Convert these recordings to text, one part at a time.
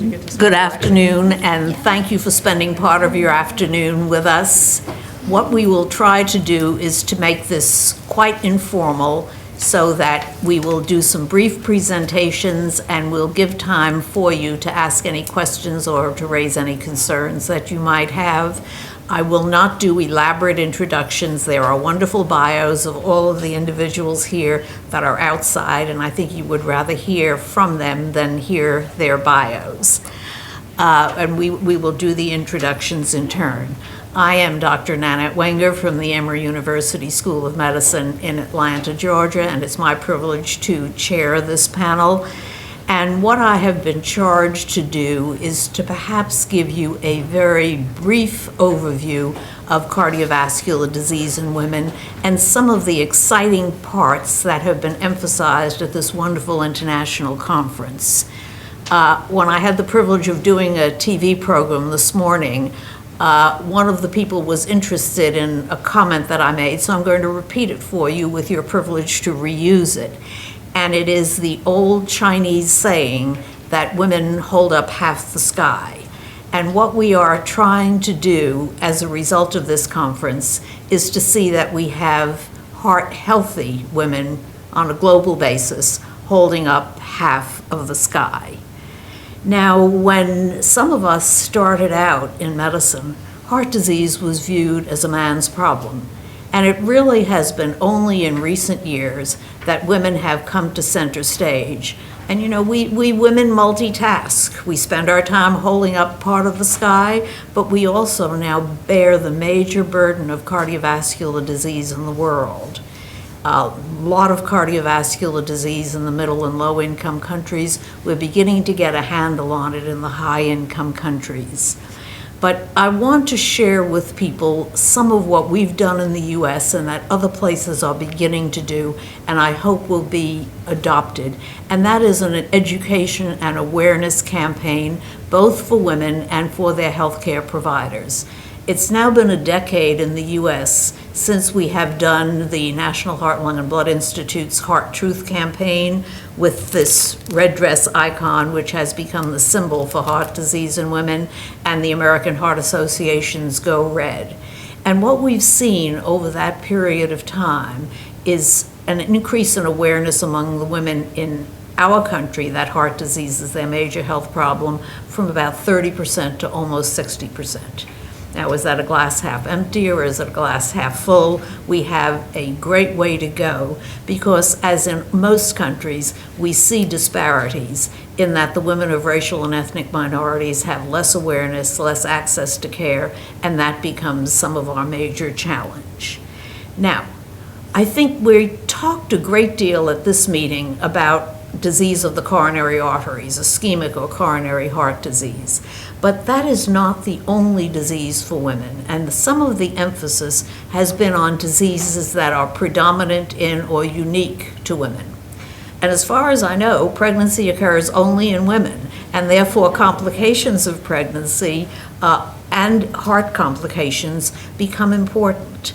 Good afternoon, and thank you for spending part of your afternoon with us. What we will try to do is to make this quite informal so that we will do some brief presentations and we'll give time for you to ask any questions or to raise any concerns that you might have. I will not do elaborate introductions. There are wonderful bios of all of the individuals here that are outside, and I think you would rather hear from them than hear their bios. And we will do the introductions in turn. I am Dr. Nanette Wenger from the Emory University School of Medicine in Atlanta, Georgia, and it's my privilege to chair this panel. And what I have been charged to do is to perhaps give you a very brief overview of cardiovascular disease in women and some of the exciting parts that have been emphasized at this wonderful international conference. When I had the privilege of doing a TV program this morning, one of the people was interested in a comment that I made, so I'm going to repeat it for you with your privilege to reuse it. And it is the old Chinese saying that women hold up half the sky. And what we are trying to do as a result of this conference is to see that we have heart-healthy women on a global basis holding up half of the sky. Now, when some of us started out in medicine, heart disease was viewed as a man's problem. And it really has been only in recent years that women have come to center stage. And you know, we women multitask. We spend our time holding up part of the sky, but we also now bear the major burden of cardiovascular disease in the world. A lot of cardiovascular disease in the middle and low income countries. We're beginning to get a handle on it in the high income countries. But I want to share with people some of what we've done in the US and that other places are beginning to do, and I hope will be adopted. And that is an education and awareness campaign, both for women and for their healthcare providers. It's now been a decade in the US since we have done the National Heart, Lung, and Blood Institute's Heart Truth campaign with this red dress icon, which has become the symbol for heart disease in women, and the American Heart Association's Go Red. And what we've seen over that period of time is an increase in awareness among the women in our country that heart disease is their major health problem from about 30% to almost 60%. Now, is that a glass half empty or is it a glass half full? We have a great way to go because, as in most countries, we see disparities in that the women of racial and ethnic minorities have less awareness, less access to care, and that becomes some of our major challenge. Now, I think we talked a great deal at this meeting about disease of the coronary arteries, ischemic or coronary heart disease. But that is not the only disease for women, and some of the emphasis has been on diseases that are predominant in or unique to women. And as far as I know, pregnancy occurs only in women, and therefore complications of pregnancy and heart complications become important.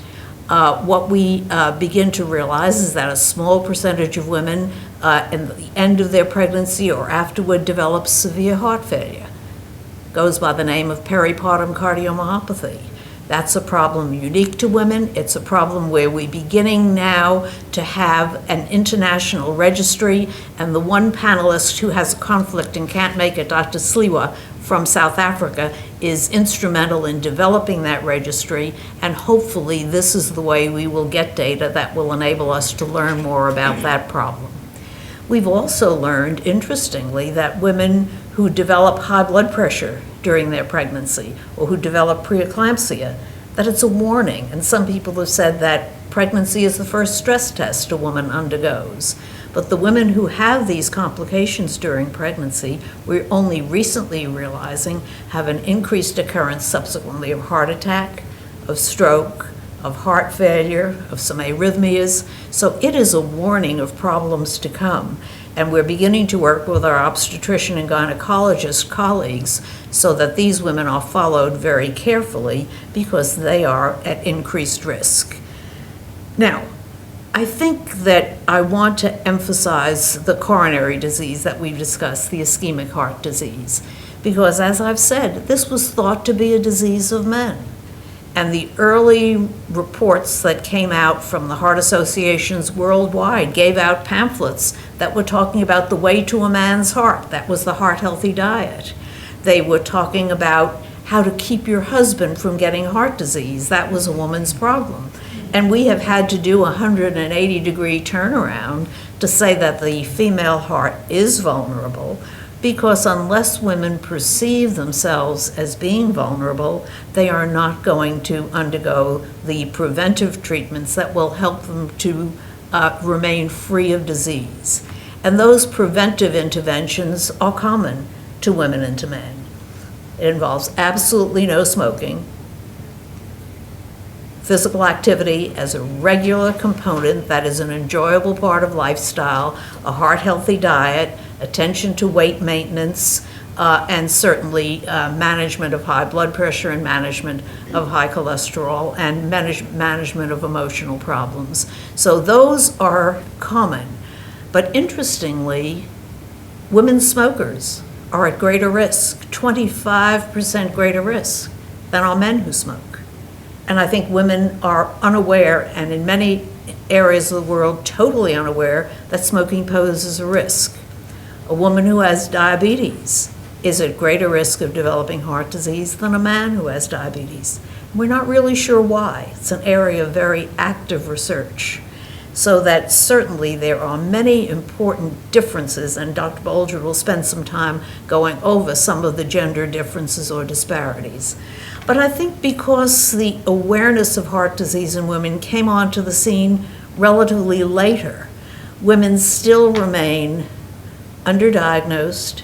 What we begin to realize is that a small percentage of women at the end of their pregnancy or afterward develop severe heart failure. Goes by the name of peripartum cardiomyopathy. That's a problem unique to women. It's a problem where we're beginning now to have an international registry, and the one panelist who has a conflict and can't make it, Dr. Sliwa from South Africa, is instrumental in developing that registry, and hopefully this is the way we will get data that will enable us to learn more about that problem. We've also learned, interestingly, that women who develop high blood pressure during their pregnancy or who develop preeclampsia, that it's a warning. And some people have said that pregnancy is the first stress test a woman undergoes. But the women who have these complications during pregnancy, we're only recently realizing have an increased occurrence subsequently of heart attack, of stroke, of heart failure, of some arrhythmias. So it is a warning of problems to come. And we're beginning to work with our obstetrician and gynecologist colleagues so that these women are followed very carefully because they are at increased risk. Now, I think that I want to emphasize the coronary disease that we've discussed, the ischemic heart disease, because as I've said, this was thought to be a disease of men. And the early reports that came out from the heart associations worldwide gave out pamphlets that were talking about the way to a man's heart. That was the heart healthy diet. They were talking about how to keep your husband from getting heart disease. That was a woman's problem. And we have had to do a 180-degree turnaround to say that the female heart is vulnerable, because unless women perceive themselves as being vulnerable, they are not going to undergo the preventive treatments that will help them to remain free of disease. And those preventive interventions are common to women and to men. It involves absolutely no smoking, physical activity as a regular component that is an enjoyable part of lifestyle, a heart-healthy diet, attention to weight maintenance, and certainly management of high blood pressure and management of high cholesterol and management of emotional problems. So those are common. But interestingly, women smokers are at greater risk, 25% greater risk than are men who smoke. And I think women are unaware, and in many areas of the world, totally unaware that smoking poses a risk. A woman who has diabetes is at greater risk of developing heart disease than a man who has diabetes. We're not really sure why. It's an area of very active research. So that certainly there are many important differences, and Dr. Bolger will spend some time going over some of the gender differences or disparities. But I think because the awareness of heart disease in women came onto the scene relatively later, women still remain underdiagnosed,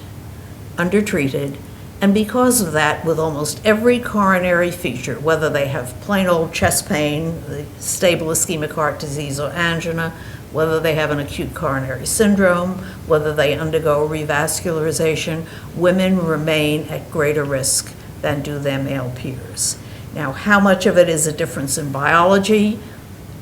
undertreated, and because of that, with almost every coronary feature, whether they have plain old chest pain, the stable ischemic heart disease or angina, whether they have an acute coronary syndrome, whether they undergo revascularization, women remain at greater risk than do their male peers. Now, how much of it is a difference in biology?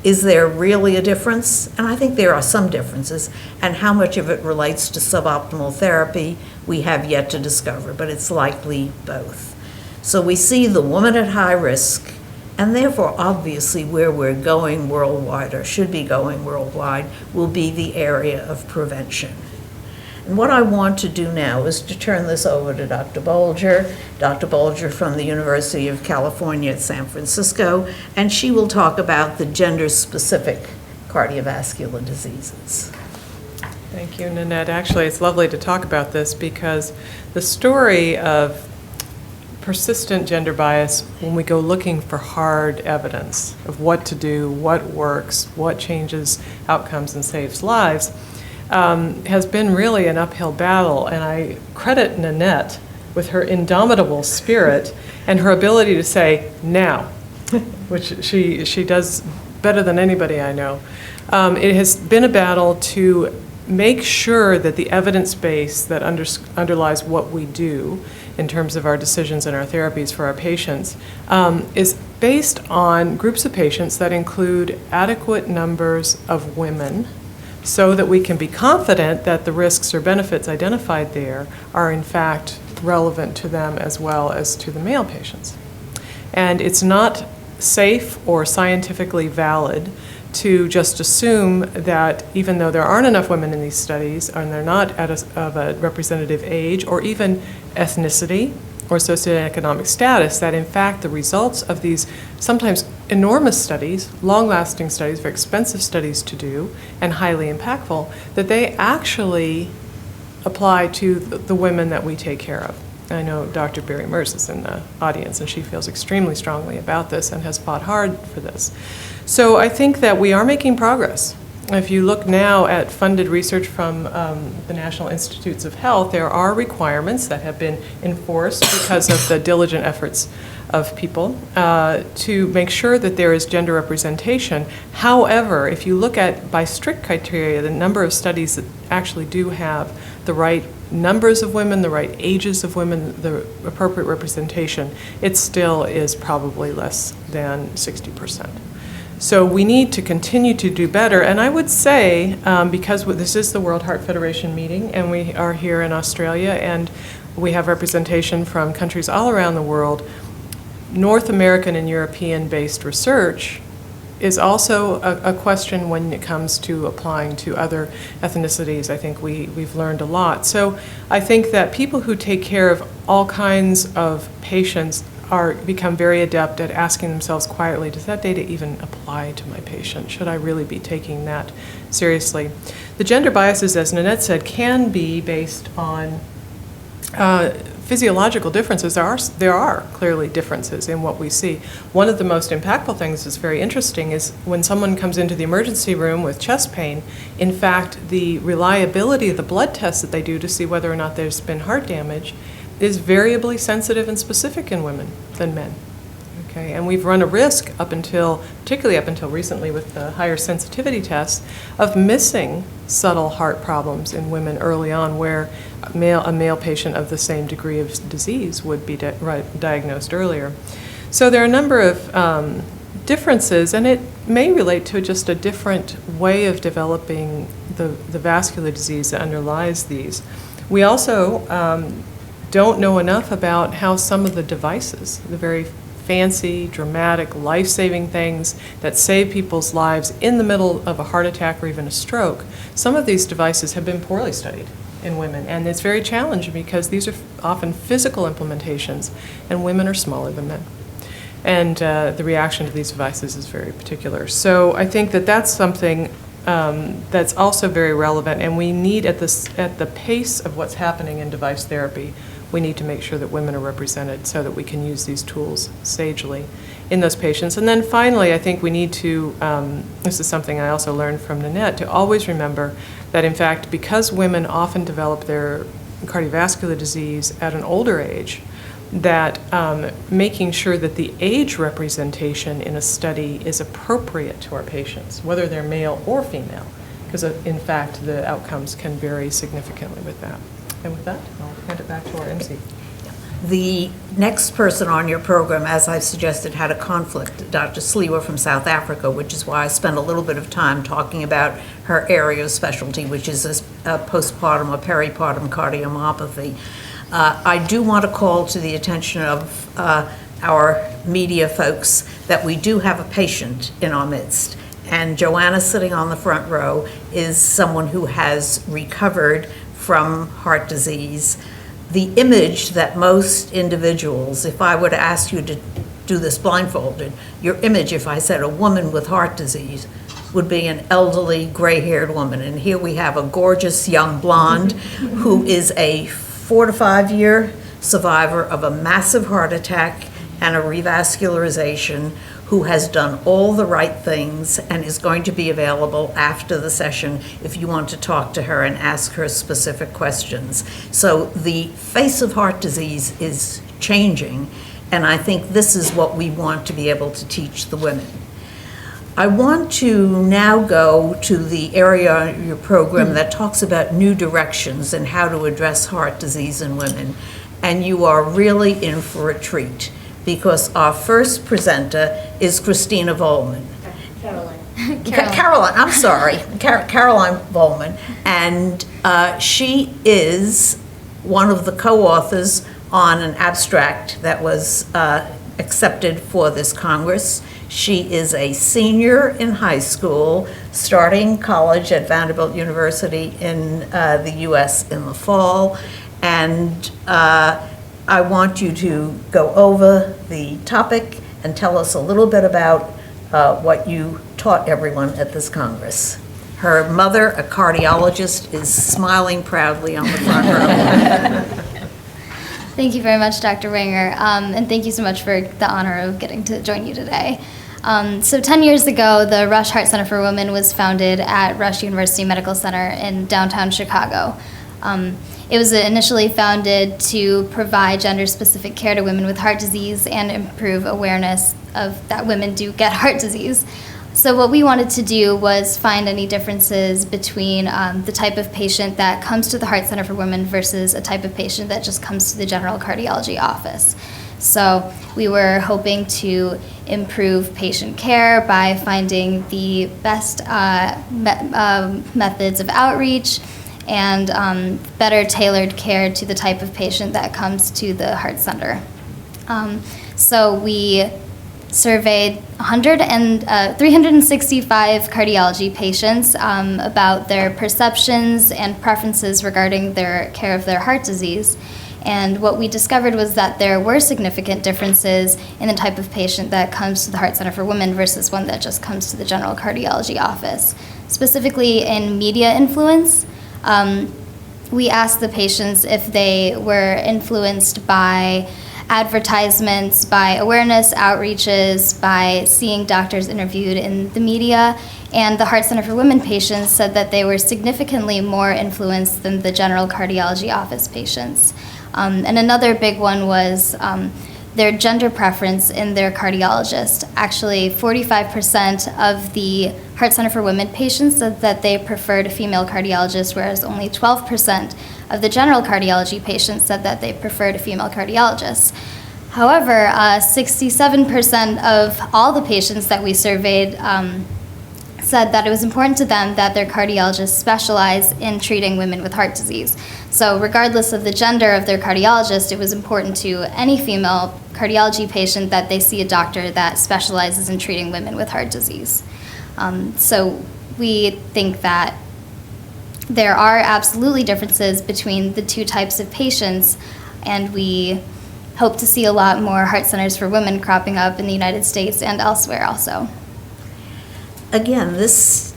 Is there really a difference? And I think there are some differences. And how much of it relates to suboptimal therapy, we have yet to discover, but it's likely both. So we see the woman at high risk, and therefore, obviously, where we're going worldwide, or should be going worldwide, will be the area of prevention. And what I want to do now is to turn this over to Dr. Bolger from the University of California at San Francisco, and she will talk about the gender-specific cardiovascular diseases. Thank you, Nanette. Actually, it's lovely to talk about this because the story of persistent gender bias, when we go looking for hard evidence of what to do, what works, what changes outcomes and saves lives, has been really an uphill battle, and I credit Nanette with her indomitable spirit and her ability to say, now, which she does better than anybody I know. It has been a battle to make sure that the evidence base that underlies what we do in terms of our decisions and our therapies for our patients is based on groups of patients that include adequate numbers of women, so that we can be confident that the risks or benefits identified there are in fact relevant to them as well as to the male patients. And it's not safe or scientifically valid to just assume that even though there aren't enough women in these studies and they're not of a representative age or even ethnicity or socioeconomic status, that in fact the results of these sometimes enormous studies, long-lasting studies, very expensive studies to do, and highly impactful, that they actually apply to the women that we take care of. I know Dr. Barry Merz is in the audience, and she feels extremely strongly about this and has fought hard for this. So I think that we are making progress. If you look now at funded research from the National Institutes of Health, there are requirements that have been enforced because of the diligent efforts of people to make sure that there is gender representation. However, if you look at, by strict criteria, the number of studies that actually do have the right numbers of women, the right ages of women, the appropriate representation, it still is probably less than 60%. So we need to continue to do better. And I would say, because this is the World Heart Federation meeting, and we are here in Australia, and we have representation from countries all around the world, North American and European-based research is also a question when it comes to applying to other ethnicities. I think we've learned a lot. So I think that people who take care of all kinds of patients become very adept at asking themselves quietly, does that data even apply to my patient? Should I really be taking that seriously? The gender biases, as Nanette said, can be based on physiological differences. There are clearly differences in what we see. One of the most impactful things that's very interesting is when someone comes into the emergency room with chest pain, in fact, the reliability of the blood tests that they do to see whether or not there's been heart damage is variably sensitive and specific in women than men. Okay, and we've run a risk particularly up until recently with the higher sensitivity tests, of missing subtle heart problems in women early on, where a male patient of the same degree of disease would be diagnosed earlier. So there are a number of differences, and it may relate to just a different way of developing the vascular disease that underlies these. We also don't know enough about how some of the devices, the very fancy, dramatic, life-saving things that save people's lives in the middle of a heart attack or even a stroke, some of these devices have been poorly studied in women. And it's very challenging because these are often physical implementations, and women are smaller than men. And the reaction to these devices is very particular. So I think that that's something that's also very relevant, and we need, at the pace of what's happening in device therapy, we need to make sure that women are represented so that we can use these tools sagely in those patients. And then finally, I think we need to, this is something I also learned from Nanette, to always remember that in fact, because women often develop their cardiovascular disease at an older age, that making sure that the age representation in a study is appropriate to our patients, whether they're male or female, because in fact, the outcomes can vary significantly with that. And with that, I'll hand it back to our MC. The next person on your program, as I suggested, had a conflict, Dr. Sliwa from South Africa, which is why I spent a little bit of time talking about her area of specialty, which is a postpartum or peripartum cardiomyopathy. I do want to call to the attention of our media folks that we do have a patient in our midst. And Joanna, sitting on the front row, is someone who has recovered from heart disease. The image that most individuals, if I were to ask you to do this blindfolded, your image, if I said a woman with heart disease, would be an elderly, gray-haired woman. And here we have a gorgeous young blonde who is a 4 to 5 year survivor of a massive heart attack and a revascularization, who has done all the right things and is going to be available after the session if you want to talk to her and ask her specific questions. So the face of heart disease is changing, and I think this is what we want to be able to teach the women. I want to now go to the area of your program that talks about new directions and how to address heart disease in women. And you are really in for a treat, because our first presenter is Christina Volman. Caroline, I'm sorry. Caroline Volman. And she is one of the co-authors on an abstract that was accepted for this Congress. She is a senior in high school, starting college at Vanderbilt University in the US in the fall. And I want you to go over the topic and tell us a little bit about what you taught everyone at this Congress. Her mother, a cardiologist, is smiling proudly on the front row. Thank you very much, Dr. Winger, and thank you so much for the honor of getting to join you today. So 10 years ago, the Rush Heart Center for Women was founded at Rush University Medical Center in downtown Chicago. It was initially founded to provide gender-specific care to women with heart disease and improve awareness of that women do get heart disease. So what we wanted to do was find any differences between the type of patient that comes to the Heart Center for Women versus a type of patient that just comes to the general cardiology office. So we were hoping to improve patient care by finding the best methods of outreach and better tailored care to the type of patient that comes to the Heart Center. So we surveyed 365 cardiology patients about their perceptions and preferences regarding their care of their heart disease. And what we discovered was that there were significant differences in the type of patient that comes to the Heart Center for Women versus one that just comes to the general cardiology office. Specifically in media influence, we asked the patients if they were influenced by advertisements, by awareness outreaches, by seeing doctors interviewed in the media, and the Heart Center for Women patients said that they were significantly more influenced than the general cardiology office patients. And another big one was their gender preference in their cardiologist. Actually, 45% of the Heart Center for Women patients said that they preferred a female cardiologist, whereas only 12% of the general cardiology patients said that they preferred a female cardiologist. However, 67% of all the patients that we surveyed said that it was important to them that their cardiologists specialize in treating women with heart disease. So regardless of the gender of their cardiologist, it was important to any female cardiology patient that they see a doctor that specializes in treating women with heart disease. So we think that there are absolutely differences between the two types of patients, and we hope to see a lot more heart centers for women cropping up in the United States and elsewhere also. Again, this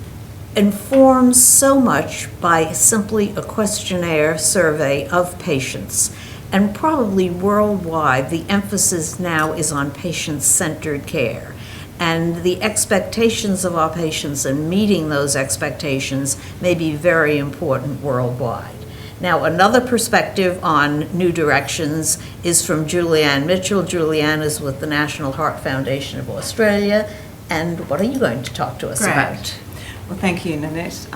informs so much by simply a questionnaire survey of patients. And probably worldwide, the emphasis now is on patient-centered care. And the expectations of our patients and meeting those expectations may be very important worldwide. Now, another perspective on New Directions is from Julianne Mitchell. Julianne is with the National Heart Foundation of Australia. And what are you going to talk to us about? Well, thank you, Nanette.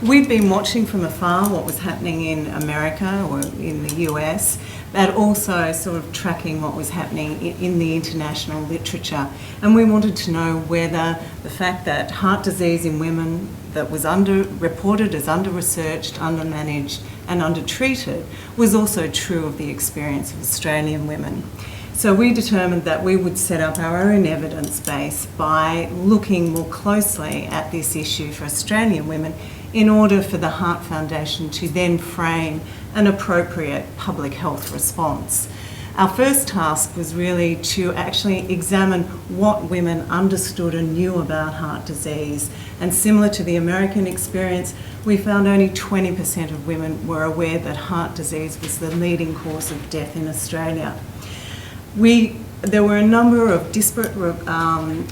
We've been watching from afar what was happening in America or in the US, but also sort of tracking what was happening in the international literature. And we wanted to know whether the fact that heart disease in women that was reported as under-researched, under-managed and under-treated was also true of the experience of Australian women. So we determined that we would set up our own evidence base by looking more closely at this issue for Australian women in order for the Heart Foundation to then frame an appropriate public health response. Our first task was really to actually examine what women understood and knew about heart disease. And similar to the American experience, we found only 20% of women were aware that heart disease was the leading cause of death in Australia. There were a number of disparate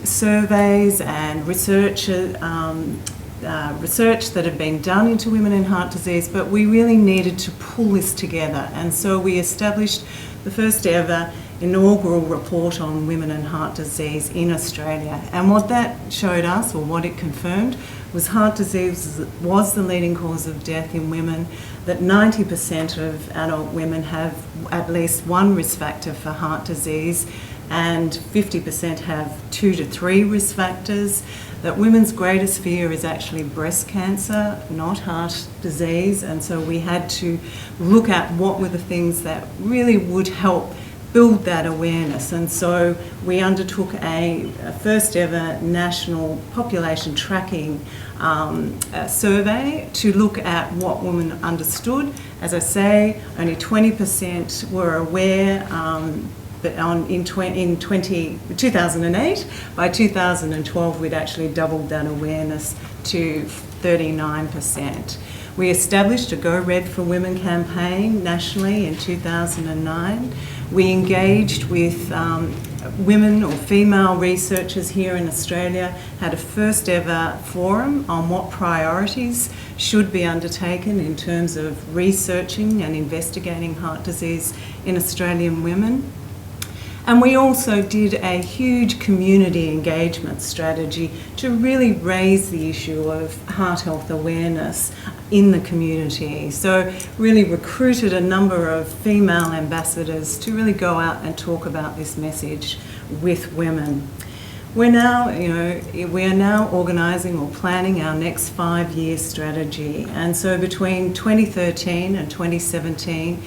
surveys and research that had been done into women in heart disease, but we really needed to pull this together. And so we established the first ever inaugural report on women and heart disease in Australia. And what that showed us, or what it confirmed, was heart disease was the leading cause of death in women, that 90% of adult women have at least one risk factor for heart disease, and 50% have 2 to 3 risk factors, that women's greatest fear is actually breast cancer, not heart disease. And so we had to look at what were the things that really would help build that awareness. And so we undertook a first ever national population tracking survey to look at what women understood. As I say, only 20% were aware, but in 2008, by 2012 we'd actually doubled that awareness to 39%. We established a Go Red for Women campaign nationally in 2009. We engaged with women or female researchers here in Australia, had a first ever forum on what priorities should be undertaken in terms of researching and investigating heart disease in Australian women. And we also did a huge community engagement strategy to really raise the issue of heart health awareness in the community. So really recruited a number of female ambassadors to really go out and talk about this message with women. We're now, we are now organising or planning our next 5-year strategy. And so between 2013 and 2017,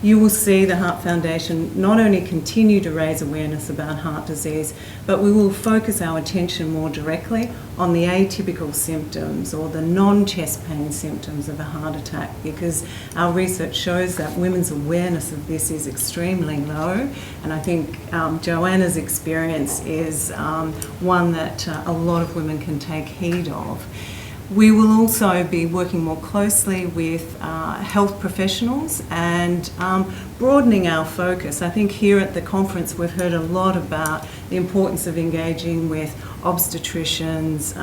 you will see the Heart Foundation not only continue to raise awareness about heart disease, but we will focus our attention more directly on the atypical symptoms or the non-chest pain symptoms of a heart attack, because our research shows that women's awareness of this is extremely low. And I think Joanna's experience is one that a lot of women can take heed of. We will also be working more closely with health professionals and broadening our focus. I think here at the conference we've heard a lot about the importance of engaging with obstetricians,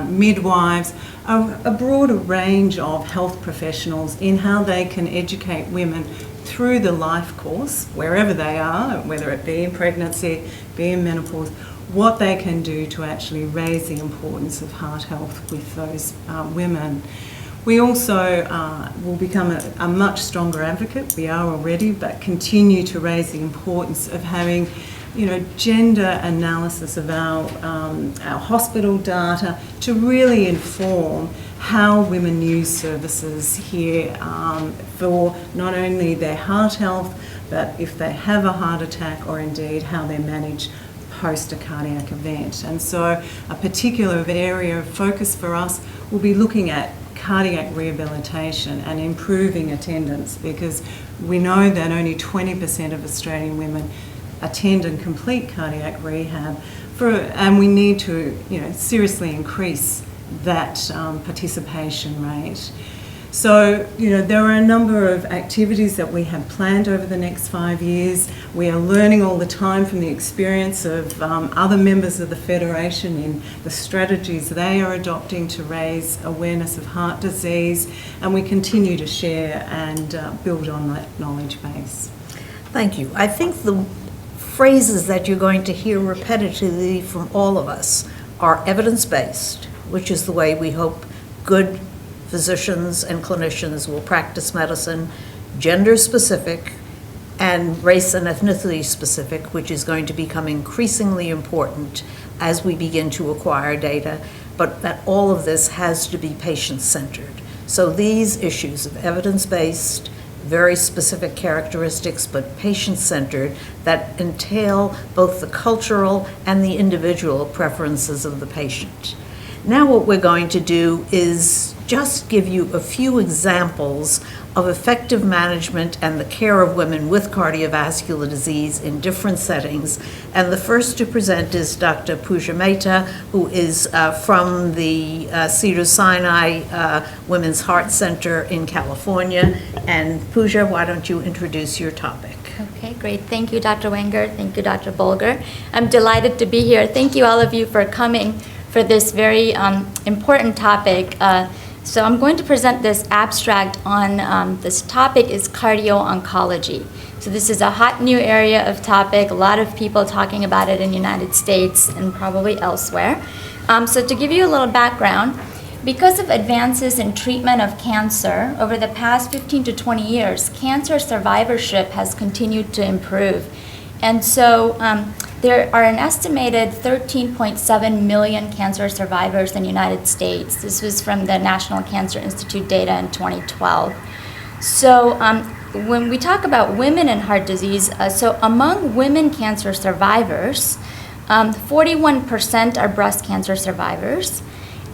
midwives, a broader range of health professionals in how they can educate women through the life course, wherever they are, whether it be in pregnancy, be in menopause, what they can do to actually raise the importance of heart health with those women. We also will become a much stronger advocate. We are already, but continue to raise the importance of having, gender analysis of our hospital data to really inform how women use services here for not only their heart health, but if they have a heart attack or indeed how they're managed post a cardiac event. And so a particular area of focus for us will be looking at cardiac rehabilitation and improving attendance, because we know that only 20% of Australian women attend and complete cardiac rehab, and we need to seriously increase that participation rate. So, there are a number of activities that we have planned over the next 5 years. We are learning all the time from the experience of other members of the Federation in the strategies they are adopting to raise awareness of heart disease, and we continue to share and build on that knowledge base. Thank you. I think the phrases that you're going to hear repetitively from all of us are evidence-based, which is the way we hope good physicians and clinicians will practice medicine, gender-specific, and race and ethnicity-specific, which is going to become increasingly important as we begin to acquire data, but that all of this has to be patient-centered. So these issues of evidence-based, very specific characteristics, but patient-centered, that entail both the cultural and the individual preferences of the patient. Now what we're going to do is just give you a few examples of effective management and the care of women with cardiovascular disease in different settings. And the first to present is Dr. Pooja Mehta, who is from the Cedars-Sinai Women's Heart Center in California. And Pooja, why don't you introduce your topic? Okay, great. Thank you, Dr. Wenger. Thank you, Dr. Bolger. I'm delighted to be here. Thank you, all of you, for coming for this very important topic. So I'm going to present this abstract on this topic is cardio-oncology. So this is a hot new area of topic, a lot of people talking about it in the United States and probably elsewhere. So to give you a little background, because of advances in treatment of cancer over the past 15 to 20 years, cancer survivorship has continued to improve. And so there are an estimated 13.7 million cancer survivors in the United States. This was from the National Cancer Institute data in 2012. So when we talk about women and heart disease, so among women cancer survivors, 41% are breast cancer survivors.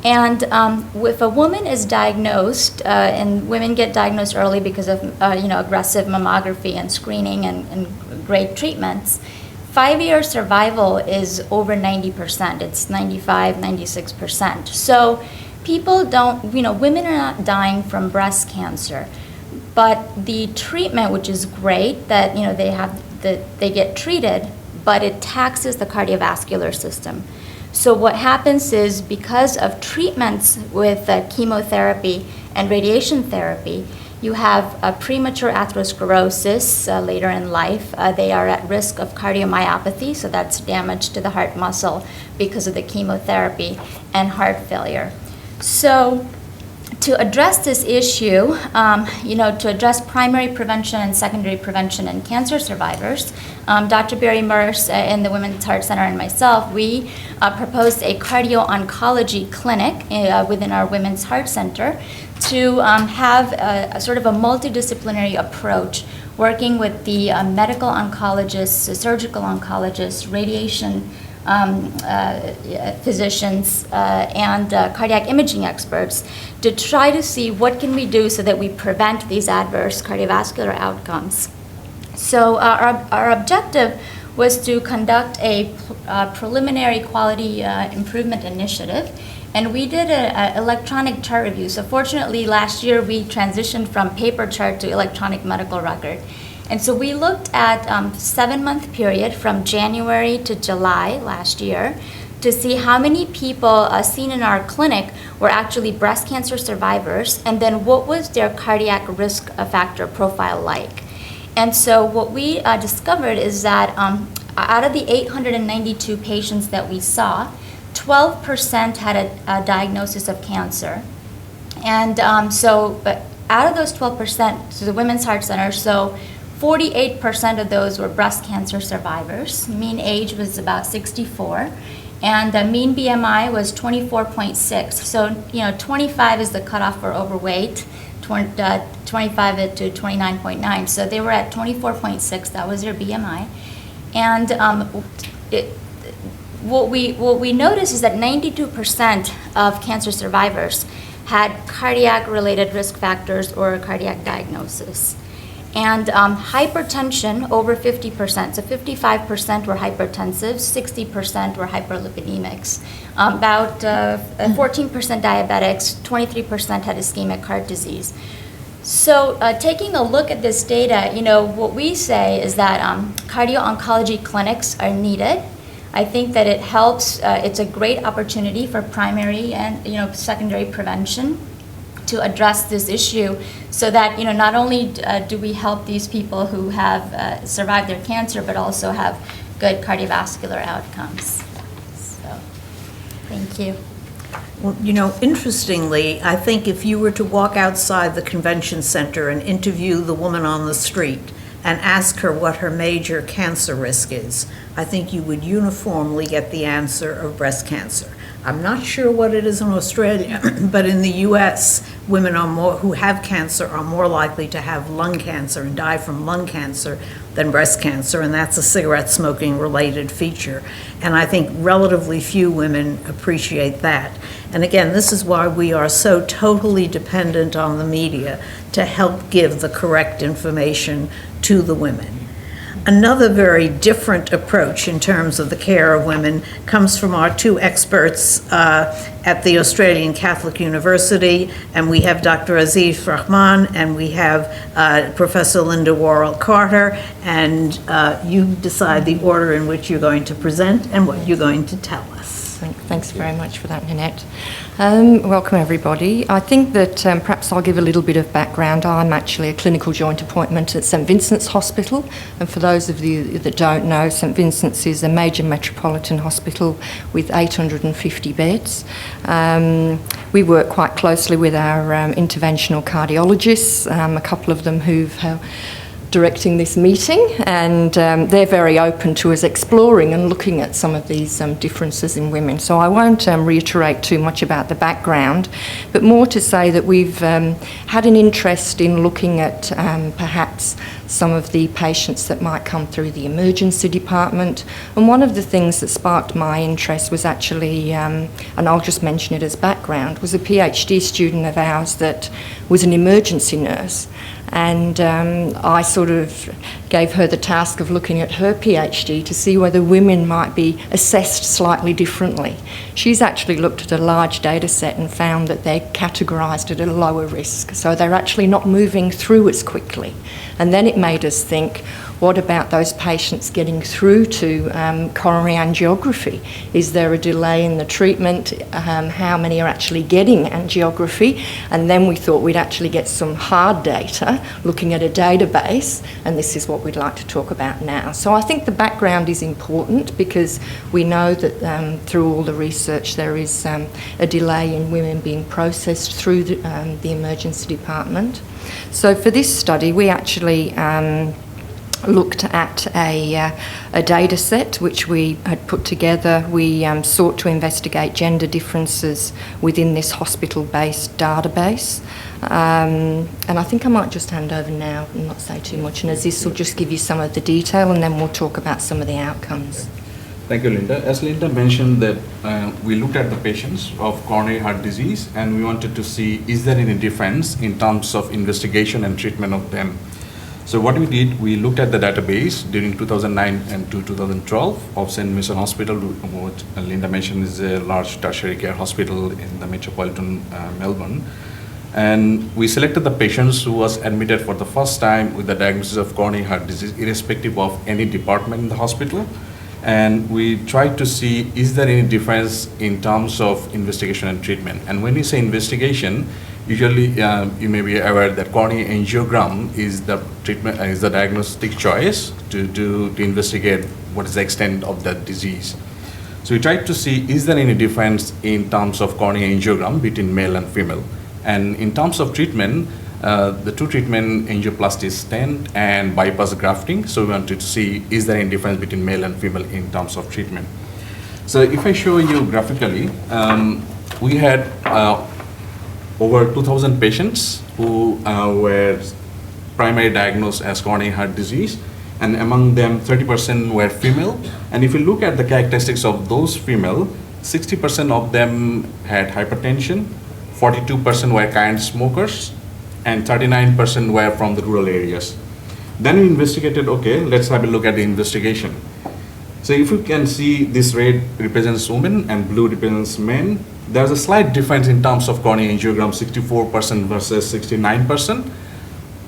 And if a woman is diagnosed, and women get diagnosed early because of aggressive mammography and screening and great treatments, 5-year survival is over 90%. It's 95, 96%. So people don't, women are not dying from breast cancer, but the treatment, which is great, that they get treated, but it taxes the cardiovascular system. So what happens is, because of treatments with chemotherapy and radiation therapy, you have a premature atherosclerosis later in life. They are at risk of cardiomyopathy, so that's damage to the heart muscle because of the chemotherapy, and heart failure. So to address this issue, to address primary prevention and secondary prevention in cancer survivors, Dr. Barry Merce in the Women's Heart Center and myself, we proposed a cardio-oncology clinic within our Women's Heart Center to have a sort of a multidisciplinary approach, working with the medical oncologists, surgical oncologists, radiation physicians, and cardiac imaging experts to try to see what can we do so that we prevent these adverse cardiovascular outcomes. So our objective was to conduct a preliminary quality improvement initiative, and we did an electronic chart review. So fortunately, last year we transitioned from paper chart to electronic medical record. And so we looked at 7-month period from January to July last year to see how many people seen in our clinic were actually breast cancer survivors, and then what was their cardiac risk factor profile like. And so what we discovered is that out of the 892 patients that we saw, 12% had a diagnosis of cancer. And but out of those 12%, so the Women's Heart Center, so 48% of those were breast cancer survivors. Mean age was about 64, and the mean BMI was 24.6. So 25 is the cutoff for overweight, 25 to 29.9. So they were at 24.6. That was their BMI, and what we noticed is that 92% of cancer survivors had cardiac-related risk factors or a cardiac diagnosis. And hypertension, over 50%, so 55% were hypertensive, 60% were hyperlipidemics, about 14% diabetics, 23% had ischemic heart disease. So taking a look at this data, what we say is that cardio-oncology clinics are needed. I think that it helps, it's a great opportunity for primary and secondary prevention to address this issue, so that not only do we help these people who have survived their cancer, but also have good cardiovascular outcomes. So, thank you. Well, interestingly, I think if you were to walk outside the convention center and interview the woman on the street and ask her what her major cancer risk is, I think you would uniformly get the answer of breast cancer. I'm not sure what it is in Australia, but in the US, women who have cancer are more likely to have lung cancer and die from lung cancer than breast cancer, and that's a cigarette smoking related feature. And I think relatively few women appreciate that. And again, this is why we are so totally dependent on the media to help give the correct information to the women. Another very different approach in terms of the care of women comes from our two experts at the Australian Catholic University, and we have Dr. Aziz Rahman and we have Professor Linda Worrell Carter, and you decide the order in which you're going to present and what you're going to tell us. Thanks very much for that, Nanette. Welcome, everybody. I think that perhaps I'll give a little bit of background. I'm actually a clinical joint appointment at St Vincent's Hospital, and for those of you that don't know, St Vincent's is a major metropolitan hospital with 850 beds. We work quite closely with our interventional cardiologists, a couple of them who've directing this meeting, and they're very open to us exploring and looking at some of these differences in women. So I won't reiterate too much about the background, but more to say that we've had an interest in looking at perhaps some of the patients that might come through the emergency department. And one of the things that sparked my interest was actually, and I'll just mention it as background, was a PhD student of ours that was an emergency nurse. And I sort of gave her the task of looking at her PhD to see whether women might be assessed slightly differently. She's actually looked at a large data set and found that they're categorised at a lower risk, so they're actually not moving through as quickly. And then it made us think, what about those patients getting through to coronary angiography? Is there a delay in the treatment? How many are actually getting angiography? And then we thought we'd actually get some hard data, looking at a database, and this is what we'd like to talk about now. So I think the background is important because we know that through all the research there is a delay in women being processed through the emergency department. So for this study we actually looked at a data set which we had put together. We sought to investigate gender differences within this hospital-based database. And I think I might just hand over now and not say too much, and Aziz will just give you some of the detail and then we'll talk about some of the outcomes. Thank you, Linda. As Linda mentioned that we looked at the patients of coronary heart disease and we wanted to see is there any difference in terms of investigation and treatment of them. So what we did, we looked at the database during 2009 and to 2012 of St. Mason Hospital, which Linda mentioned is a large tertiary care hospital in the metropolitan Melbourne. And we selected the patients who was admitted for the first time with the diagnosis of coronary heart disease, irrespective of any department in the hospital. And we tried to see, is there any difference in terms of investigation and treatment? And when we say investigation, usually you may be aware that coronary angiogram is the treatment, is the diagnostic choice to investigate what is the extent of that disease. So we tried to see, is there any difference in terms of coronary angiogram between male and female? And in terms of treatment, the two treatment, angioplasty stent and bypass grafting. So we wanted to see, is there any difference between male and female in terms of treatment? So if I show you graphically, we had over 2,000 patients who were primarily diagnosed as coronary heart disease, and among them 30% were female. And if you look at the characteristics of those female, 60% of them had hypertension, 42% were current smokers, and 39% were from the rural areas. Then we investigated, okay, let's have a look at the investigation. So if you can see, this red represents women and blue represents men. There's a slight difference in terms of coronary angiogram, 64% versus 69%.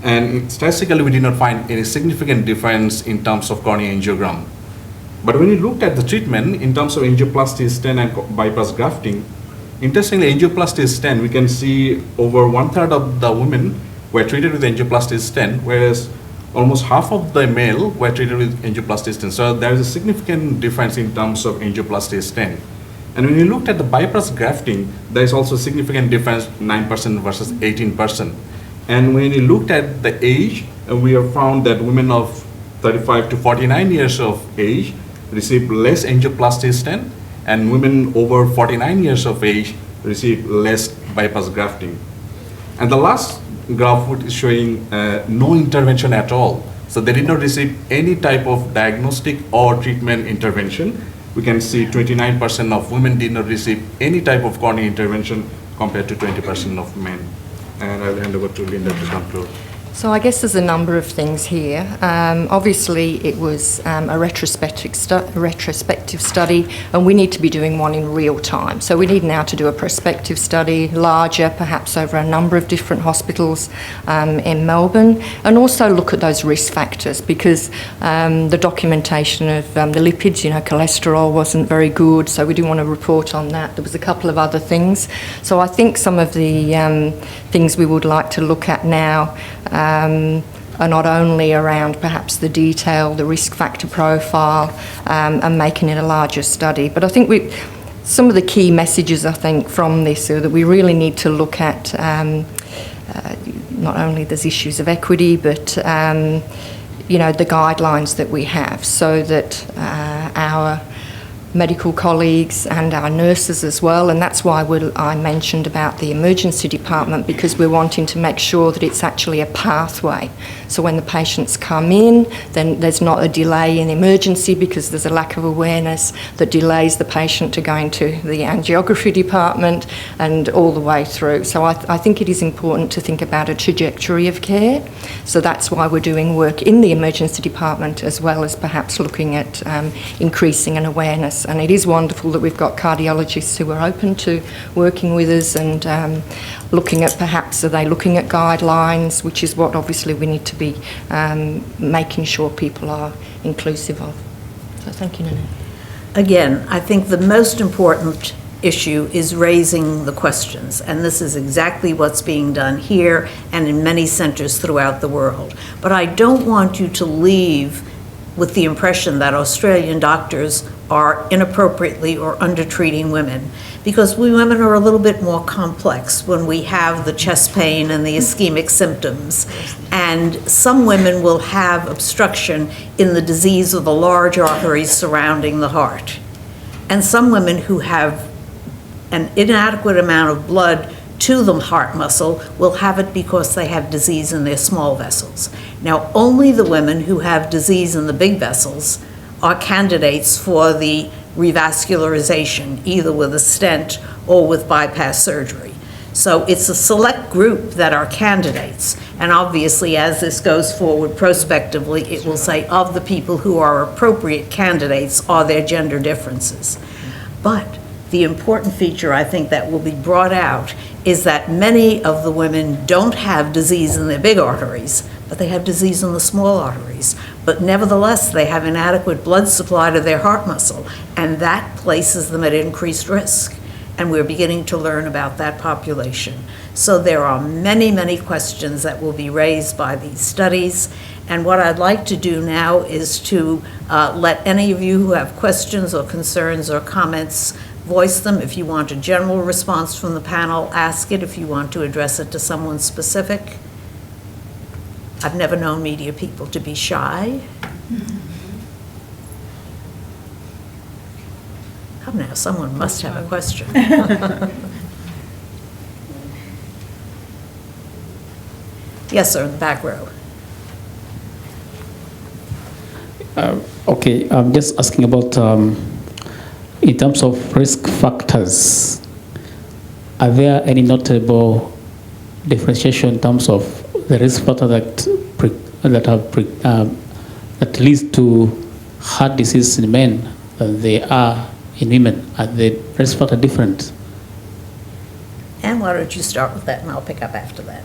And statistically, we did not find any significant difference in terms of coronary angiogram. But when you looked at the treatment in terms of angioplasty stent and bypass grafting, interestingly, angioplasty stent, we can see over 1/3 of the women were treated with angioplasty stent, whereas almost half of the male were treated with angioplasty stent. So there is a significant difference in terms of angioplasty stent. And when you looked at the bypass grafting, there is also a significant difference, 9% versus 18%. And when you looked at the age, we have found that women of 35 to 49 years of age receive less angioplasty stent, and women over 49 years of age receive less bypass grafting. And the last graph is showing no intervention at all. So they did not receive any type of diagnostic or treatment intervention. We can see 29% of women did not receive any type of coronary intervention compared to 20% of men. And I'll hand over to Linda to conclude. So I guess there's a number of things here. Obviously, it was a retrospective study, and we need to be doing one in real time. So we need now to do a prospective study, larger, perhaps over a number of different hospitals in Melbourne, and also look at those risk factors, because the documentation of the lipids, cholesterol wasn't very good, so we didn't want to report on that. There was a couple of other things. So I think some of the things we would like to look at now are not only around perhaps the detail, the risk factor profile, and making it a larger study. But I think some of the key messages, I think, from this are that we really need to look at not only there's issues of equity, but the guidelines that we have, so that our medical colleagues and our nurses as well, and that's why I mentioned about the emergency department, because we're wanting to make sure that it's actually a pathway. So when the patients come in, then there's not a delay in emergency because there's a lack of awareness that delays the patient to going to the angiography department and all the way through. So I think it is important to think about a trajectory of care. So that's why we're doing work in the emergency department, as well as perhaps looking at increasing an awareness And it is wonderful that we've got cardiologists who are open to working with us and looking at perhaps, are they looking at guidelines, which is what obviously we need to be making sure people are inclusive of. So thank you, Nanette. Again, I think the most important issue is raising the questions, and this is exactly what's being done here and in many centers throughout the world. But I don't want you to leave with the impression that Australian doctors are inappropriately or undertreating women, because we women are a little bit more complex when we have the chest pain and the ischemic symptoms. And some women will have obstruction in the disease of the large arteries surrounding the heart. And some women who have an inadequate amount of blood to the heart muscle will have it because they have disease in their small vessels. Now, only the women who have disease in the big vessels are candidates for the revascularization, either with a stent or with bypass surgery. So it's a select group that are candidates. And obviously, as this goes forward prospectively, it will say of the people who are appropriate candidates are there gender differences. But the important feature I think that will be brought out is that many of the women don't have disease in their big arteries, but they have disease in the small arteries. But nevertheless, they have inadequate blood supply to their heart muscle, and that places them at increased risk. And we're beginning to learn about that population. So there are many, many questions that will be raised by these studies. And what I'd like to do now is to let any of you who have questions or concerns or comments voice them. If you want a general response from the panel, ask it. If you want to address it to someone specific. I've never known media people to be shy. Come now, someone must have a question. Yes, sir, in the back row. Okay, I'm just asking about, in terms of risk factors, are there any notable differentiation in terms of the risk factor that leads to heart disease in men than they are in women? Are the risk factor different? And why don't you start with that, and I'll pick up after that.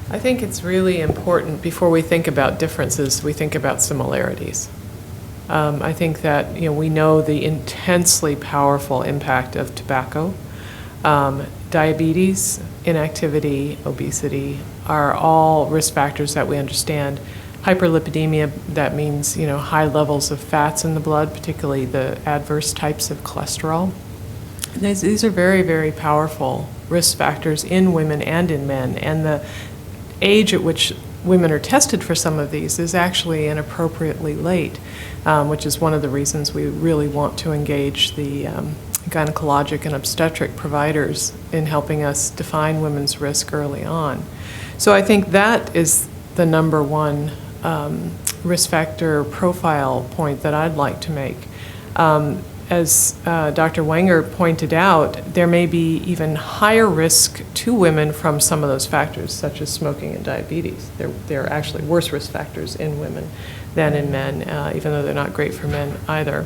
I think it's really important before we think about differences, we think about similarities. I think that we know the intensely powerful impact of tobacco. Diabetes, inactivity, obesity are all risk factors that we understand. Hyperlipidemia, that means high levels of fats in the blood, particularly the adverse types of cholesterol. These are very, very powerful risk factors in women and in men, and the age at which women are tested for some of these is actually inappropriately late, which is one of the reasons we really want to engage the gynecologic and obstetric providers in helping us define women's risk early on. So I think that is the number one risk factor profile point that I'd like to make. As Dr. Wenger pointed out, there may be even higher risk to women from some of those factors, such as smoking and diabetes. They're actually worse risk factors in women than in men, even though they're not great for men either.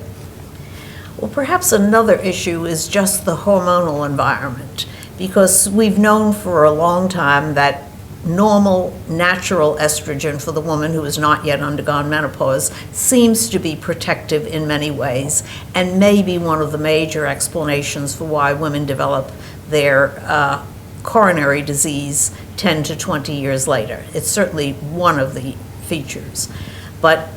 Well, perhaps another issue is just the hormonal environment, because we've known for a long time that normal, natural estrogen for the woman who has not yet undergone menopause seems to be protective in many ways, and may be one of the major explanations for why women develop their coronary disease 10 to 20 years later. It's certainly one of the features. But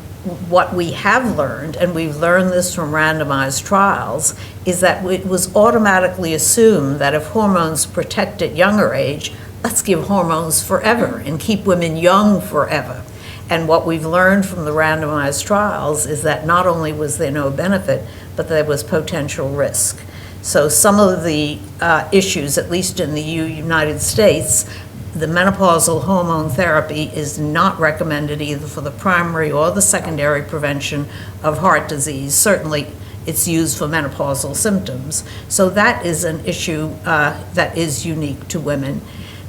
what we have learned, and we've learned this from randomized trials, is that it was automatically assumed that if hormones protect at younger age, let's give hormones forever and keep women young forever. And what we've learned from the randomized trials is that not only was there no benefit, but there was potential risk. So some of the issues, at least in the United States, the menopausal hormone therapy is not recommended either for the primary or the secondary prevention of heart disease. Certainly, it's used for menopausal symptoms. So that is an issue that is unique to women.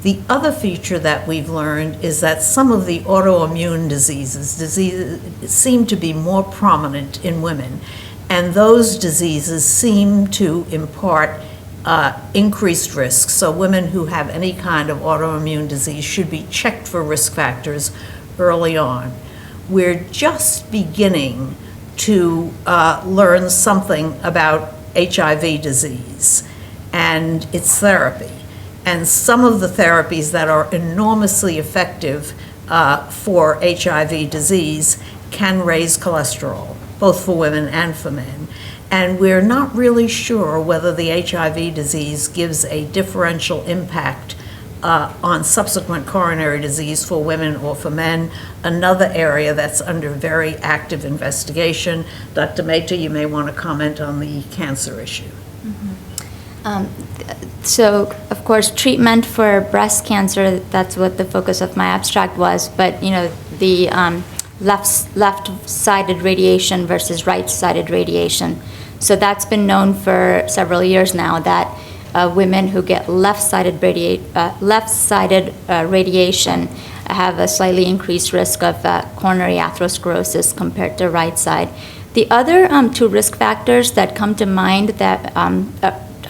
The other feature that we've learned is that some of the autoimmune diseases seem to be more prominent in women. And those diseases seem to impart increased risk. So women who have any kind of autoimmune disease should be checked for risk factors early on. We're just beginning to learn something about HIV disease and its therapy. And some of the therapies that are enormously effective for HIV disease can raise cholesterol, both for women and for men. And we're not really sure whether the HIV disease gives a differential impact on subsequent coronary disease for women or for men, another area that's under very active investigation. Dr. Mehta, you may want to comment on the cancer issue. So, of course, treatment for breast cancer, that's what the focus of my abstract was, but, you know, the left-sided radiation versus right-sided radiation. So that's been known for several years now that women who get left-sided radiation have a slightly increased risk of coronary atherosclerosis compared to right side. The other two risk factors that come to mind that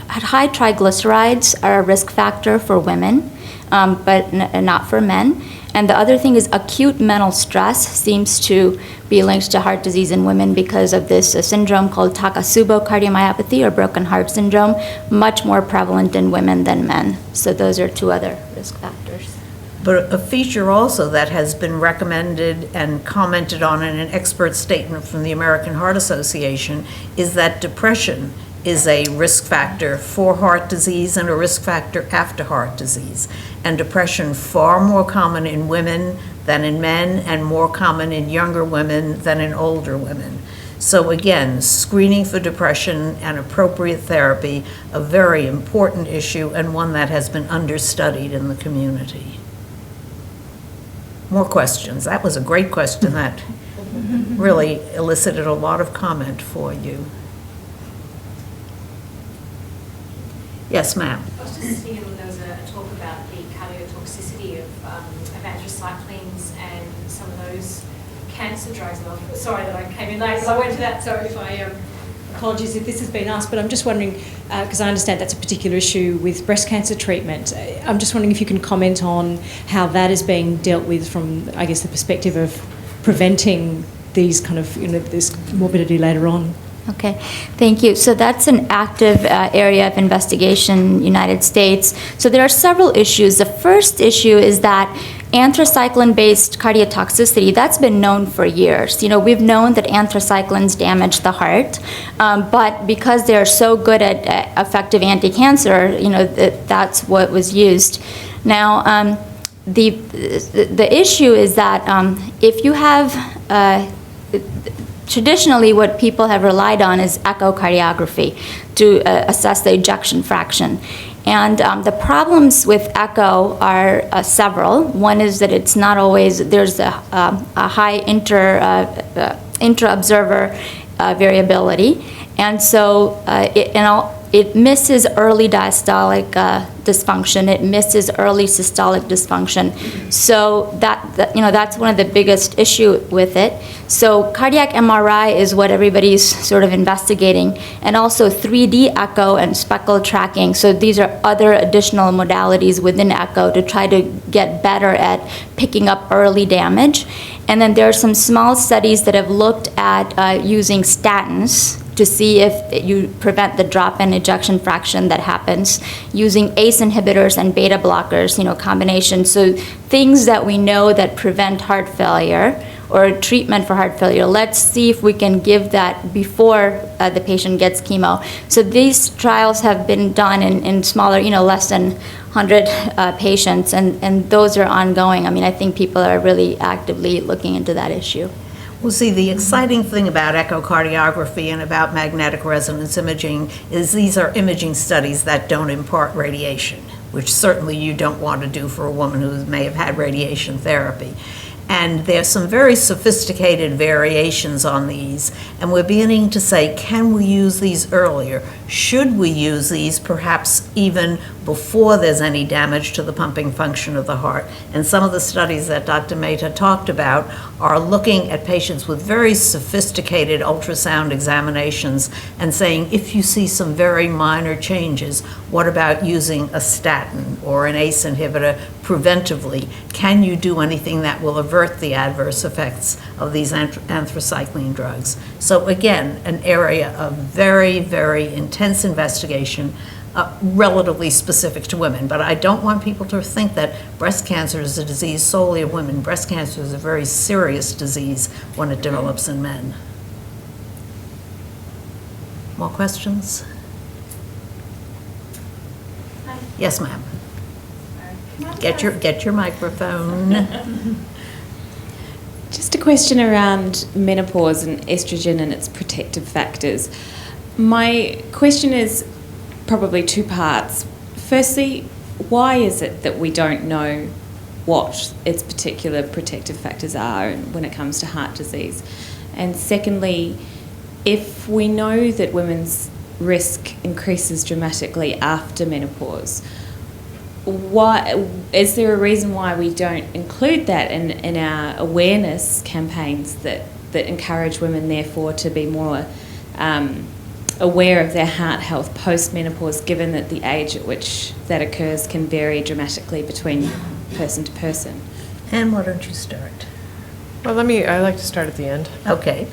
high triglycerides are a risk factor for women, but not for men. And the other thing is acute mental stress seems to be linked to heart disease in women because of this syndrome called Takotsubo cardiomyopathy or broken heart syndrome, much more prevalent in women than men. So those are two other risk factors. But a feature also that has been recommended and commented on in an expert statement from the American Heart Association is that depression is a risk factor for heart disease and a risk factor after heart disease. And depression far more common in women than in men and more common in younger women than in older women. So again, screening for depression and appropriate therapy, a very important issue and one that has been understudied in the community. More questions. That was a great question that really elicited a lot of comment for you. Yes, ma'am. I was just thinking when there was a talk about the cardiotoxicity of anthracyclines and some of those cancer drugs. And I'm sorry that I came in late, but I went to that, so if I apologies if this has been asked, but I'm just wondering, because I understand that's a particular issue with breast cancer treatment, I'm just wondering if you can comment on how that is being dealt with from, I guess, the perspective of preventing these kind of, you know, this morbidity later on. Okay, thank you. So that's an active area of investigation in the United States. So there are several issues. The first issue is that anthracycline-based cardiotoxicity, that's been known for years. You know, we've known that anthracyclines damage the heart, but because they're so good at effective anti-cancer, you know, that's what was used. Now, the issue is that if you have traditionally, what people have relied on is echocardiography to assess the ejection fraction. And the problems with echo are several. One is that it's not always, there's a high intra-observer variability. And so it misses early diastolic dysfunction. It misses early systolic dysfunction. So that's one of the biggest issue with it. So cardiac MRI is what everybody's sort of investigating, and also 3D echo and speckle tracking. So these are other additional modalities within echo to try to get better at picking up early damage. And then there are some small studies that have looked at using statins to see if you prevent the drop in ejection fraction that happens using ACE inhibitors and beta blockers, you know, combination. So things that we know that prevent heart failure or treatment for heart failure, let's see if we can give that before the patient gets chemo. So these trials have been done in smaller, you know, less than 100 patients, and those are ongoing. I mean, I think people are really actively looking into that issue. Well, see, the exciting thing about echocardiography and about magnetic resonance imaging is these are imaging studies that don't impart radiation, which certainly you don't want to do for a woman who may have had radiation therapy. And there's some very sophisticated variations on these, and we're beginning to say, can we use these earlier? Should we use these perhaps even before there's any damage to the pumping function of the heart. And some of the studies that Dr. Mehta talked about are looking at patients with very sophisticated ultrasound examinations and saying, if you see some very minor changes, what about using a statin or an ACE inhibitor preventively? Can you do anything that will avert the adverse effects of these anthracycline drugs? So again, an area of very, very intense investigation, relatively specific to women. But I don't want people to think that breast cancer is a disease solely of women. Breast cancer is a very serious disease when it develops in men. More questions? Hi. Yes, ma'am. Get your microphone. Just a question around menopause and estrogen and its protective factors. My question is probably two parts. Firstly, why is it that we don't know what its particular protective factors are when it comes to heart disease? And secondly, if we know that women's risk increases dramatically after menopause, why is there a reason why we don't include that in our awareness campaigns that encourage women therefore to be more aware of their heart health post-menopause, given that the age at which that occurs can vary dramatically between person to person? And why don't you start? Well, I like to start at the end. Okay.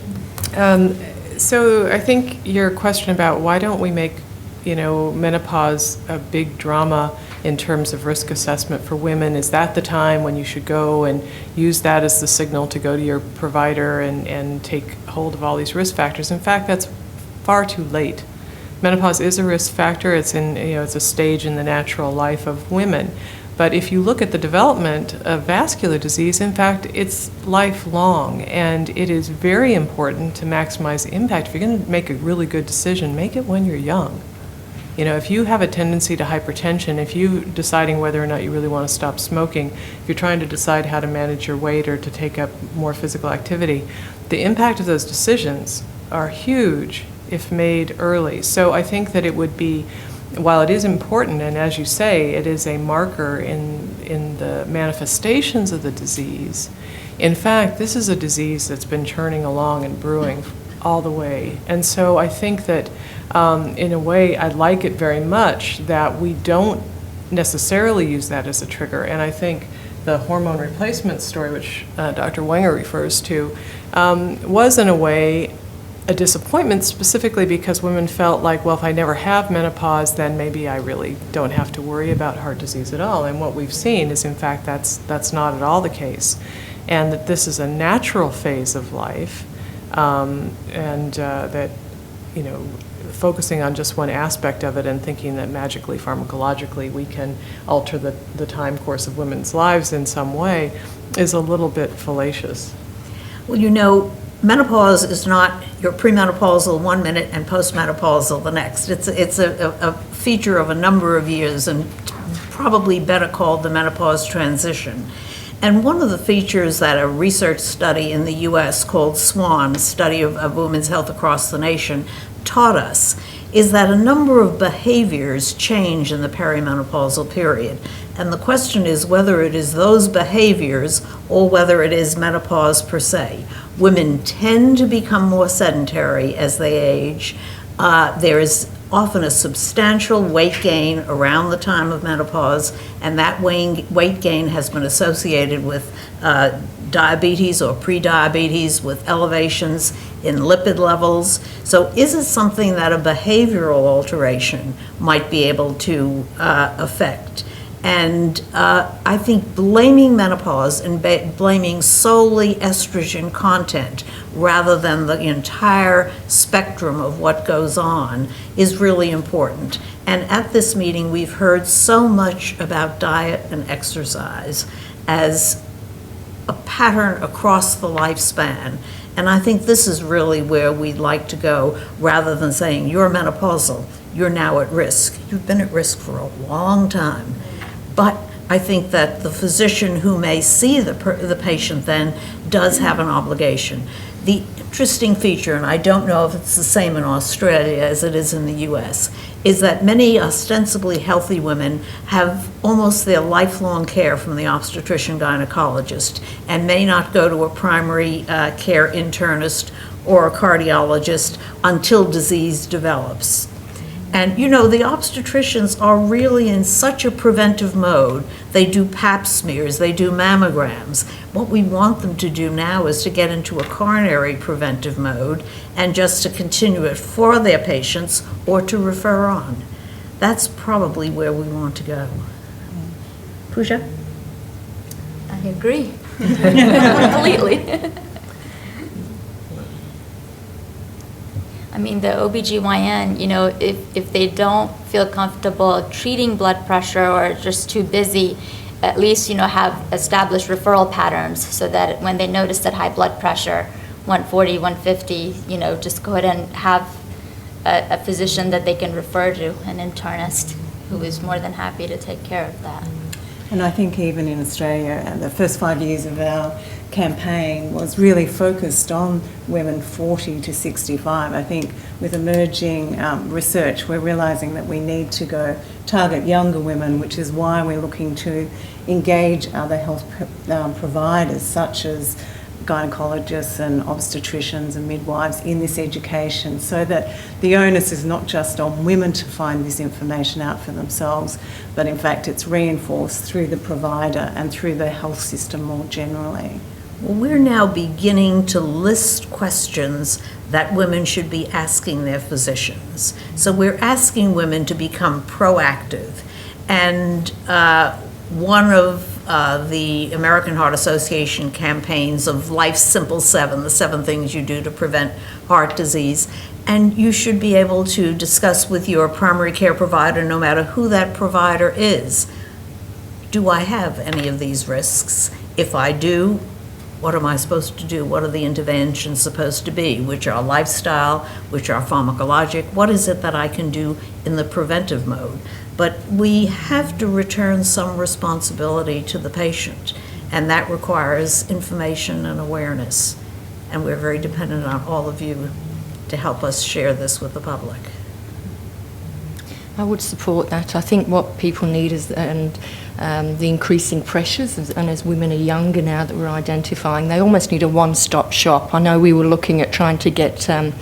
So I think your question about why don't we make, menopause a big drama in terms of risk assessment for women, is that the time when you should go and use that as the signal to go to your provider and take hold of all these risk factors? In fact, that's far too late. Menopause is a risk factor. It's it's a stage in the natural life of women. But if you look at the development of vascular disease, in fact, it's lifelong, and it is very important to maximize impact. If you're going to make a really good decision, make it when you're young. If you have a tendency to hypertension, if you're deciding whether or not you really want to stop smoking, if you're trying to decide how to manage your weight or to take up more physical activity, the impact of those decisions are huge if made early. So I think that it would be, while it is important, and as you say, it is a marker in the manifestations of the disease, in fact, this is a disease that's been churning along and brewing all the way. And so I think that in a way, I'd like it very much that we don't necessarily use that as a trigger. And I think the hormone replacement story, which Dr. Wenger refers to, was in a way a disappointment, specifically because women felt like, well, if I never have menopause, then maybe I really don't have to worry about heart disease at all. And what we've seen is, in fact, that's not at all the case, and that this is a natural phase of life, and that, focusing on just one aspect of it and thinking that magically, pharmacologically, we can alter the time course of women's lives in some way is a little bit fallacious. Well, menopause is not your premenopausal 1 minute and postmenopausal the next. It's a feature of a number of years, and probably better called the menopause transition. And one of the features that a research study in the U.S. called SWAN, Study of Women's Health Across the Nation, taught us is that a number of behaviors change in the perimenopausal period. And the question is whether it is those behaviors or whether it is menopause per se. Women tend to become more sedentary as they age. There is often a substantial weight gain around the time of menopause, and that weight gain has been associated with diabetes or prediabetes, with elevations in lipid levels. So is it something that a behavioral alteration might be able to affect? And I think blaming menopause and blaming solely estrogen content rather than the entire spectrum of what goes on is really important. And at this meeting, we've heard so much about diet and exercise as a pattern across the lifespan. And I think this is really where we'd like to go, rather than saying, you're menopausal, you're now at risk. You've been at risk for a long time. But I think that the physician who may see the patient then does have an obligation. The interesting feature, and I don't know if it's the same in Australia as it is in the US, is that many ostensibly healthy women have almost their lifelong care from the obstetrician gynecologist and may not go to a primary care internist or a cardiologist until disease develops. And you know, the obstetricians are really in such a preventive mode. They do pap smears, they do mammograms. What we want them to do now is to get into a coronary preventive mode and just to continue it for their patients or to refer on. That's probably where we want to go. Pooja? I agree. Completely. I mean, the OBGYN, you know, if they don't feel comfortable treating blood pressure or just too busy, at least, you know, have established referral patterns so that when they notice that high blood pressure, 140, 150, you know, just go ahead and have a physician that they can refer to, an internist who is more than happy to take care of that. And I think even in Australia, the first 5 years of our campaign was really focused on women 40 to 65. I think with emerging research, we're realising that we need to go target younger women, which is why we're looking to engage other health providers such as gynecologists and obstetricians and midwives in this education, so that the onus is not just on women to find this information out for themselves, but in fact it's reinforced through the provider and through the health system more generally. Well, we're now beginning to list questions that women should be asking their physicians. So we're asking women to become proactive. And one of the American Heart Association campaigns of Life's Simple 7, the 7 things you do to prevent heart disease, and you should be able to discuss with your primary care provider, no matter who that provider is, do I have any of these risks? If I do, what am I supposed to do? What are the interventions supposed to be? Which are lifestyle, which are pharmacologic? What is it that I can do in the preventive mode? But we have to return some responsibility to the patient, and that requires information and awareness. And we're very dependent on all of you to help us share this with the public. I would support that. I think what people need is, and the increasing pressures, and as women are younger now that we're identifying, they almost need a one-stop shop. I know we were looking at trying to get a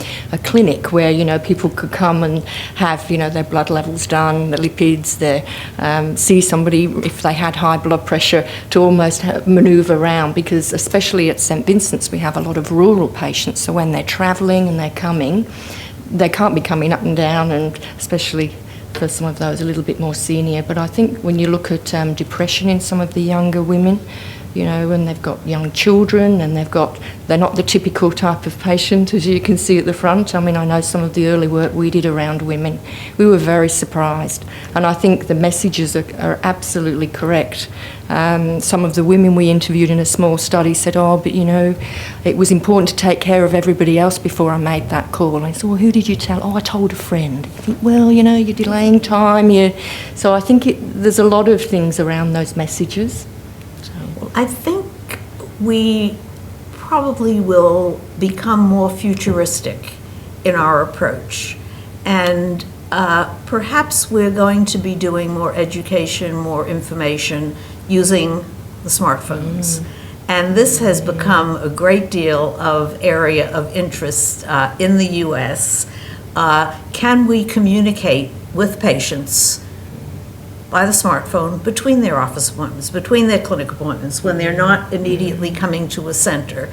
clinic where, you know, people could come and have, you know, their blood levels done, the lipids, their see somebody if they had high blood pressure, to almost manoeuvre around, because especially at St Vincent's we have a lot of rural patients, so when they're travelling and they're coming, they can't be coming up and down, and especially for some of those a little bit more senior. But I think when you look at depression in some of the younger women, you know, and they've got young children and they're not the typical type of patient, as you can see at the front. I mean, I know some of the early work we did around women, we were very surprised. And I think the messages are absolutely correct. Some of the women we interviewed in a small study said, oh, but you know, it was important to take care of everybody else before I made that call. And I said, well, who did you tell? Oh, I told a friend. You think, well, you know, you're delaying time. So I think there's a lot of things around those messages. I think we probably will become more futuristic in our approach. And perhaps we're going to be doing more education, more information using the smartphones. And this has become a great deal of area of interest in the US. Can we communicate with patients by the smartphone between their office appointments, between their clinic appointments, when they're not immediately coming to a center?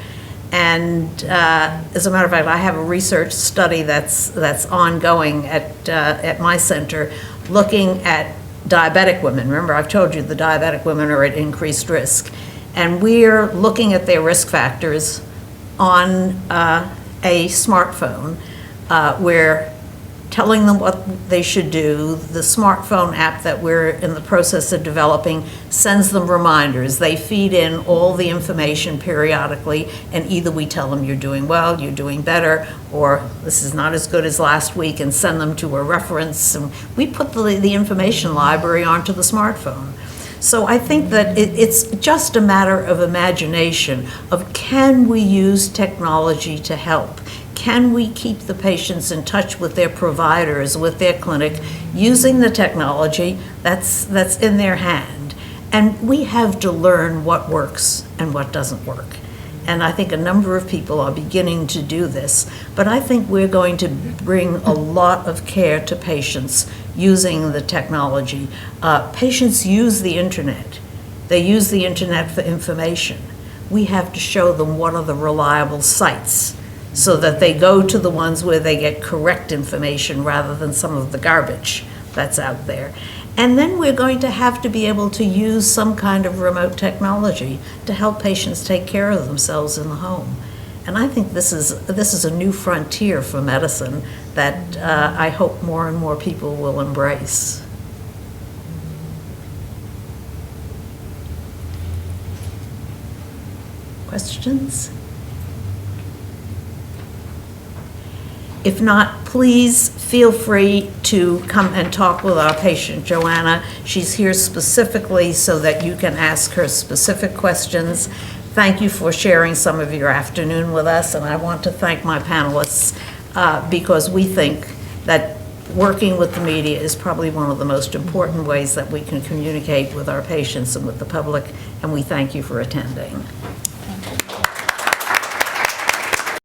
And as a matter of fact, I have a research study that's ongoing at my center looking at diabetic women. Remember, I've told you the diabetic women are at increased risk. And we're looking at their risk factors on a smartphone. We're telling them what they should do. The smartphone app that we're in the process of developing sends them reminders. They feed in all the information periodically, and either we tell them you're doing well, you're doing better, or this is not as good as last week, and send them to a reference. And we put the information library onto the smartphone. So I think that it's just a matter of imagination, of can we use technology to help? Can we keep the patients in touch with their providers, with their clinic, using the technology that's in their hand? And we have to learn what works and what doesn't work. And I think a number of people are beginning to do this, but I think we're going to bring a lot of care to patients using the technology. Patients use the internet. They use the internet for information. We have to show them what are the reliable sites so that they go to the ones where they get correct information rather than some of the garbage that's out there. And then we're going to have to be able to use some kind of remote technology to help patients take care of themselves in the home. And I think this is a new frontier for medicine that I hope more and more people will embrace. Questions? If not, please feel free to come and talk with our patient, Joanna. She's here specifically so that you can ask her specific questions. Thank you for sharing some of your afternoon with us, and I want to thank my panelists because we think that working with the media is probably one of the most important ways that we can communicate with our patients and with the public, and we thank you for attending.